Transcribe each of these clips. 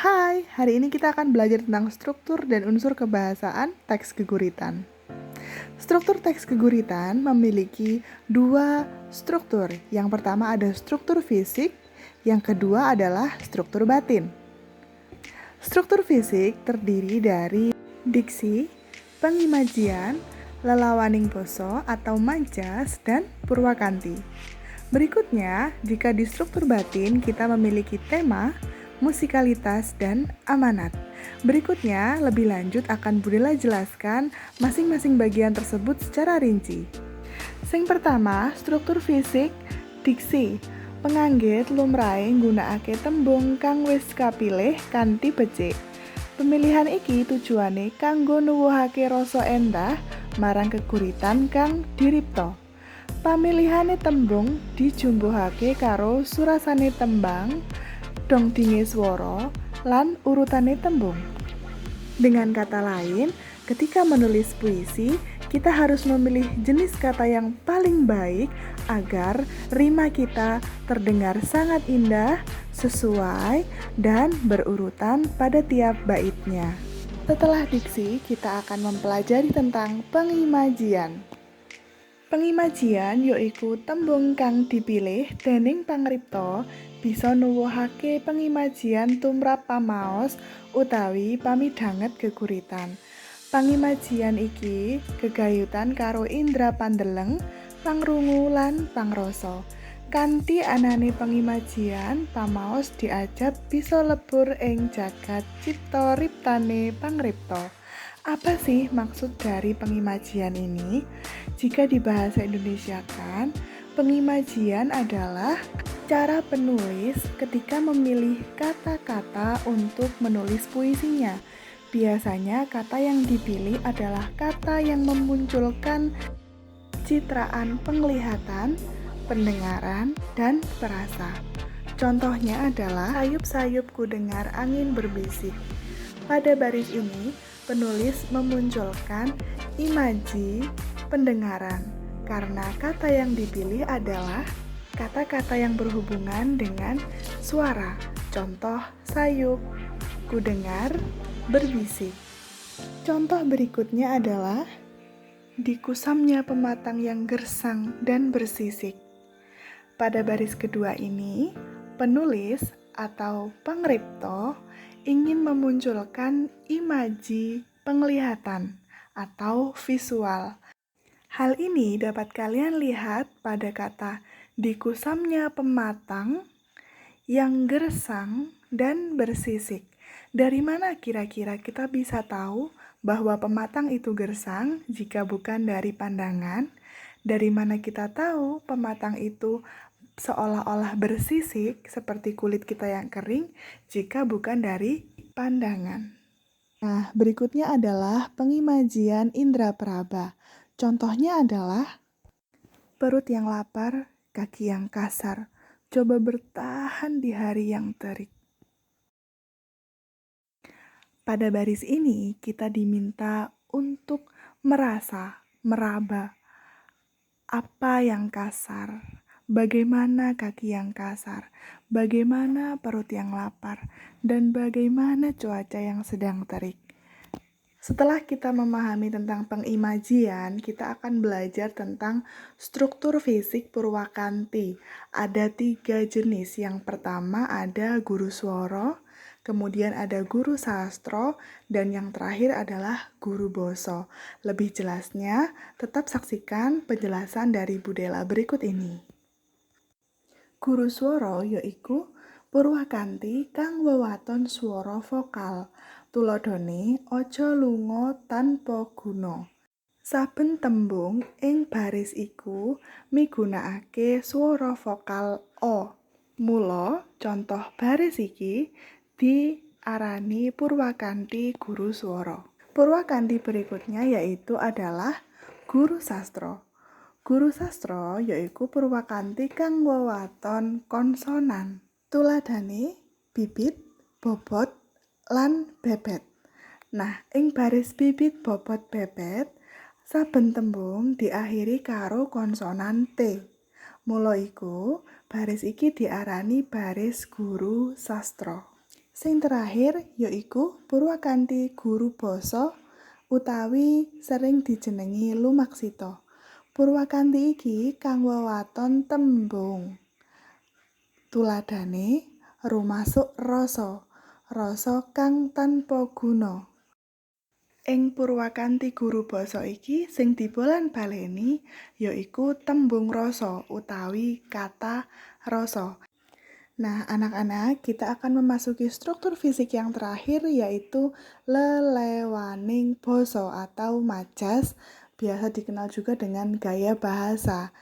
Hai, hari ini kita akan belajar tentang struktur dan unsur kebahasaan teks geguritan. Struktur teks geguritan memiliki dua struktur. Yang pertama ada struktur fisik, yang kedua adalah struktur batin. Struktur fisik terdiri dari diksi, pengimajian, lelawaning basa atau majas, dan purwakanti. Berikutnya, jika di struktur batin kita memiliki tema, musikalitas, dan amanat. Berikutnya, lebih lanjut akan Budela jelaskan masing-masing bagian tersebut secara rinci. Sing pertama, struktur fisik, diksi. Penganggit lumrahe nggunakake tembung kang wis kapilih kanthi becik. Pemilihan iki tujuane kanggo nuwuhake rasa endah marang geguritan kang diripta. Pamilihane tembung dijumbuhake karo surasane tembang, dongdinge swara, lan urutane tembung. Dengan kata lain, ketika menulis puisi, kita harus memilih jenis kata yang paling baik agar rima kita terdengar sangat indah, sesuai, dan berurutan pada tiap baitnya. Setelah diksi, kita akan mempelajari tentang pengimajian. Pengimajian yaiku tembung kang dipilih déning pangripta bisa nuwuhake pengimajian tumrap pamaos utawi pamidhanget geguritan. Pangimajian iki gegayutan karo indra pandeleng, pangrungu lan pangrasa. Kanthi anane pengimajian, pamaos diajab bisa lebur ing jagat cipta riptane pangripta. Apa sih maksud dari pengimajian ini? Jika di bahasa Indonesia kan, pengimajian adalah cara penulis ketika memilih kata-kata untuk menulis puisinya. Biasanya kata yang dipilih adalah kata yang memunculkan citraan penglihatan, pendengaran, dan perasa. Contohnya adalah sayup-sayup ku dengar angin berbisik. Pada baris ini, penulis memunculkan imaji pendengaran karena kata yang dipilih adalah kata-kata yang berhubungan dengan suara. Contoh sayup, ku dengar, berbisik. Contoh berikutnya adalah dikusamnya pematang yang gersang dan bersisik. Pada baris kedua ini, penulis atau pangripta ingin memunculkan imaji penglihatan atau visual. Hal ini dapat kalian lihat pada kata dikusamnya pematang yang gersang dan bersisik. Dari mana kira-kira kita bisa tahu bahwa pematang itu gersang jika bukan dari pandangan? Dari mana kita tahu pematang itu seolah-olah bersisik seperti kulit kita yang kering jika bukan dari pandangan. Nah, berikutnya adalah pengimajian indra peraba. Contohnya adalah perut yang lapar, kaki yang kasar, coba bertahan di hari yang terik. Pada baris ini kita diminta untuk merasa, meraba apa yang kasar, bagaimana kaki yang kasar, bagaimana perut yang lapar, dan bagaimana cuaca yang sedang terik. Setelah kita memahami tentang pengimajian, kita akan belajar tentang struktur fisik purwakanti. Ada 3 jenis. Yang pertama ada guru swara, kemudian ada guru sastra, dan yang terakhir adalah guru basa. Lebih jelasnya, tetap saksikan penjelasan dari Budela berikut ini. Guru swara yaiku purwakanti kang wewaton swara vokal. Tuladhane aja lunga tanpa guna. Saben tembung ing baris iku migunakake swara vokal a. Mula contoh baris iki diarani purwakanti guru swara. Purwakanti berikutnya yaitu adalah guru sastra. Guru sastra yaiku purwakanti kang wewaton konsonan. Tuladhane bibit, bobot, lan bebet. Nah, ing baris bibit, bobot, bebet, saben tembung diakhiri karo konsonan T. Mula iku, baris iki diarani baris guru sastra. Sing terakhir yaiku Purwakanthi guru basa utawi sering dijenengi lumaksita. Purwakanthi iki kang wewaton tembung. Tuladhane rumasuk rasa, rasa kang tanpa guna. Ing Purwakanthi guru basa iki sing dibolan-baleni yaiku tembung rasa utawi kata rasa. Nah, anak-anak, kita akan memasuki struktur fisik yang terakhir yaitu lelewaning basa atau majas, biasa dikenal juga dengan gaya bahasa.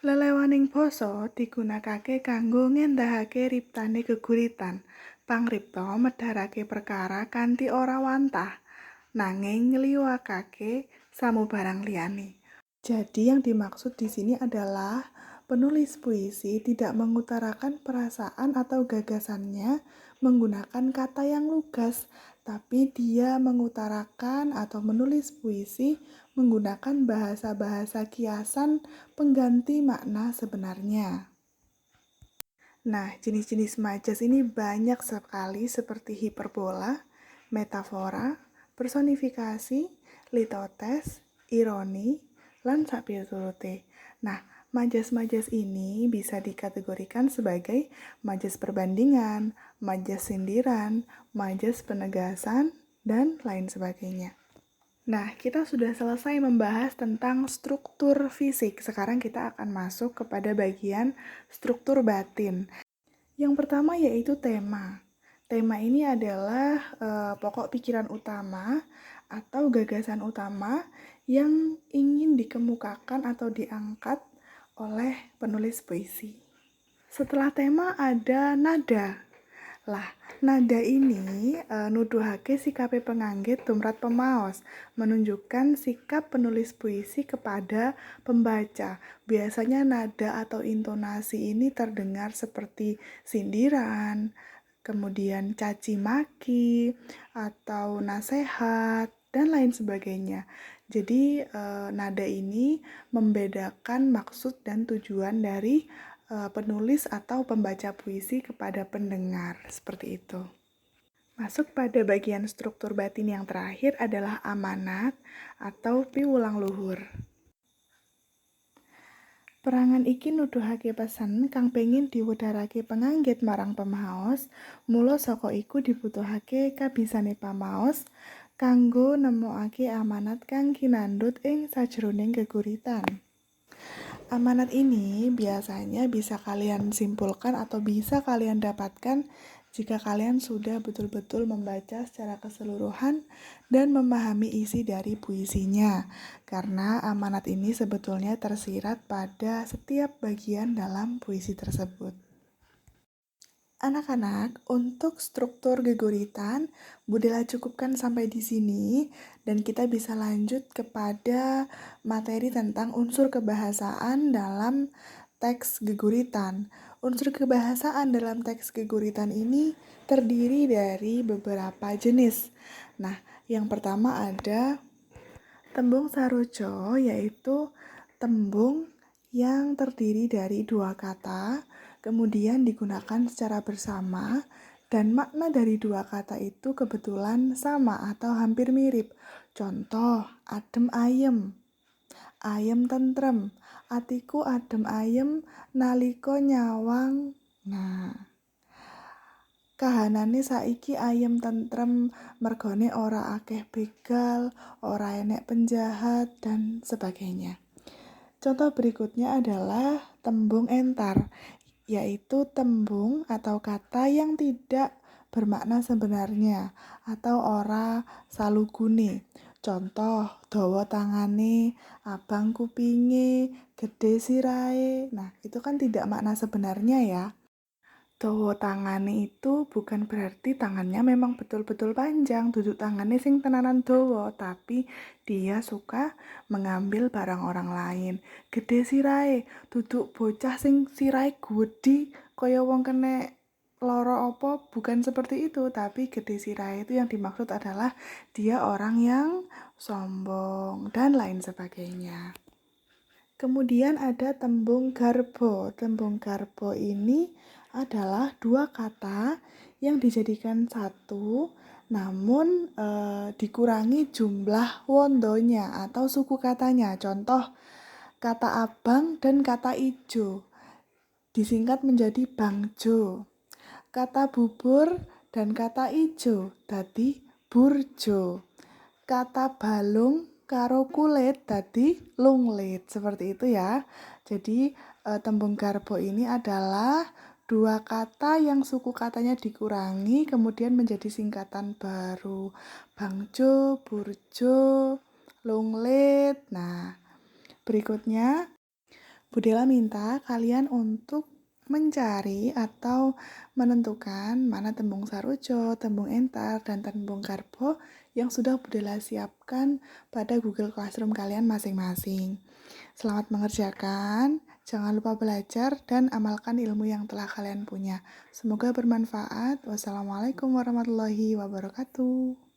Lelewaning basa digunakake kanggo ngendahake riptane geguritan. Pangripta medharake perkara kanthi ora wantah, nanging ngliwakake samubarang liyane. Jadi yang dimaksud di sini adalah penulis puisi tidak mengutarakan perasaan atau gagasannya menggunakan kata yang lugas, tapi dia mengutarakan atau menulis puisi menggunakan bahasa-bahasa kiasan pengganti makna sebenarnya. Nah, jenis-jenis majas ini banyak sekali seperti hiperbola, metafora, personifikasi, litotes, ironi, lan sapiturute. Nah, majas-majas ini bisa dikategorikan sebagai majas perbandingan, majas sindiran, majas penegasan, dan lain sebagainya. Nah, kita sudah selesai membahas tentang struktur fisik. Sekarang kita akan masuk kepada bagian struktur batin. Yang pertama yaitu tema. Tema ini adalah pokok pikiran utama atau gagasan utama yang ingin dikemukakan atau diangkat oleh penulis puisi. Setelah tema ada nada. Lah, nada ini nuduhake sikape penganggit tumrap pemaos, menunjukkan sikap penulis puisi kepada pembaca. Biasanya nada atau intonasi ini terdengar seperti sindiran, kemudian caci maki, atau nasihat, dan lain sebagainya. Jadi, nada ini membedakan maksud dan tujuan dari penulis atau pembaca puisi kepada pendengar, seperti itu. Masuk pada bagian struktur batin yang terakhir adalah amanat atau piwulang luhur. Perangan iki nuduhake pesan kang pengin diwedharake penganggit marang pemaos, mula saka iku dibutuhake kabisane pamaos kanggo nemokake amanat kang kinandhut ing sajroning geguritan. Amanat ini biasanya bisa kalian simpulkan atau bisa kalian dapatkan jika kalian sudah betul-betul membaca secara keseluruhan dan memahami isi dari puisinya. Karena amanat ini sebetulnya tersirat pada setiap bagian dalam puisi tersebut. Anak-anak, untuk struktur geguritan, Budela cukupkan sampai di sini dan kita bisa lanjut kepada materi tentang unsur kebahasaan dalam teks geguritan. Unsur kebahasaan dalam teks geguritan ini terdiri dari beberapa jenis. Nah, yang pertama ada tembung sarojo, yaitu tembung yang terdiri dari dua kata, kemudian digunakan secara bersama, dan makna dari dua kata itu kebetulan sama atau hampir mirip. Contoh, adem ayem, ayem tentrem, atiku adem ayem nalika nyawang. Nah, kahanane saiki ayem tentrem mergone ora akeh begal, ora enek penjahat, dan sebagainya. Contoh berikutnya adalah tembung entar, yaitu tembung atau kata yang tidak bermakna sebenarnya atau ora salugune. Contoh, dawa tangane, abang kupinge, gede sirahe. Nah, itu kan tidak makna sebenarnya ya. Dawa tangane itu bukan berarti tangannya memang betul-betul panjang, duduk tangannya sing tenanan dawa, tapi dia suka mengambil barang orang lain. Gede sirahe, duduk bocah sing sirahe gedhi kaya wong kena lara apa, bukan seperti itu, tapi gede sirahe itu yang dimaksud adalah dia orang yang sombong dan lain sebagainya. Kemudian ada tembung garbo. Tembung garbo ini adalah dua kata yang dijadikan satu, namun dikurangi jumlah wondonya atau suku katanya. Contoh, kata abang dan kata ijo disingkat menjadi bangjo. Kata bubur dan kata ijo dadi burjo. Kata balung karo kulit dadi lunglit. Seperti itu ya. Jadi tembung garbo ini adalah dua kata yang suku katanya dikurangi kemudian menjadi singkatan baru. Bangjo, burjo, lunglit. Nah, berikutnya Budela minta kalian untuk mencari atau menentukan mana tembung sarujo, tembung entar, dan tembung garbo yang sudah Budela siapkan pada Google Classroom kalian masing-masing. Selamat mengerjakan, jangan lupa belajar dan amalkan ilmu yang telah kalian punya. Semoga bermanfaat. Wassalamualaikum warahmatullahi wabarakatuh.